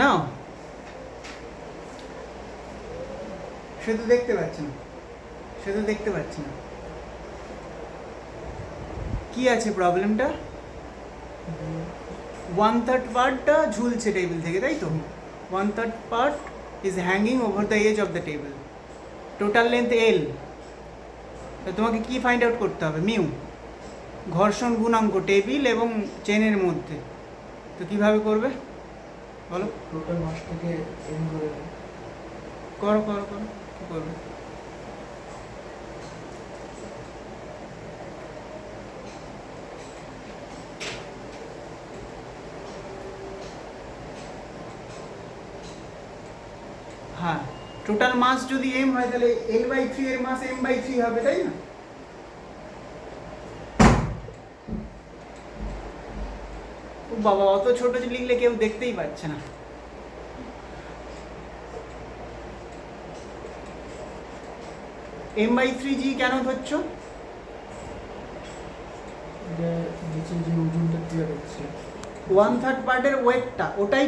নাও, সে তো দেখতে পাচ্ছে না, সে তো দেখতে পাচ্ছে না। কি আছে প্রবলেমটা? 1/3 পার্টটা ঝুলছে টেবিল থেকে, তাই তো? 1/3 part is hanging over the edge of the table. Total length L. তো তোমাকে কি ফাইন্ড আউট করতে হবে? মিউ, ঘর্ষণ গুণাঙ্ক টেবিল এবং চেনের মধ্যে। তো কিভাবে করবে বলো? টোটাল মাসটাকে এম করে দিই। করো করো করো, কী করবে? হ্যাঁ, টোটাল মাস যদি এম হয় তাহলে L/3 এর মাস M/3 হবে, তাই না? ও বাবা, অত ছোট লিখলে কেউ দেখতেই পাচ্ছে না। M/3G কেন ধরছো? এটা নিচে যে ওজনটা ক্লিয়ার হচ্ছে 1/3 পার্টের ওয়েটটা, ওটাই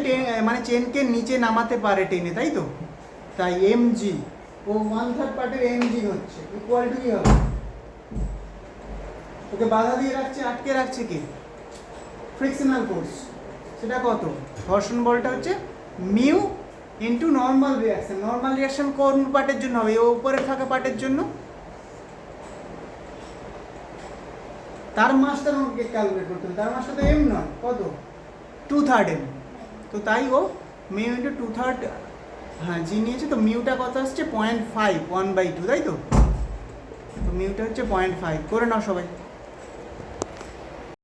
মানে চেনকে নিচে নামাতে পারে টেনে, তাই তো? তাই mg, ও 1/3 পার্টের mg হচ্ছে, ইকুয়াল টু কি হবে? ওকে বাধা দিয়ে রাখছে, আটকে রাখছে কি? Frictional force. সেটা কত? ঘর্ষণ বলটা হচ্ছে mu into normal reaction. Normal reaction কোন পার্টের জন্য হবে? ও উপরে থাকা পার্টের জন্য। তার মাসটা আমাকে ক্যালকুলেট করতে হবে। তার মাসটা তো এম নয়, কত? 2/3 এম। তো তাই ও মিউ ইন্টু 2/3, হ্যাঁ জি নিয়েছে। তো মিউটা কত আসছে? 0.5, 1/2, তাই তো? তো মিউটা হচ্ছে 0.5। করে নাও সবাই।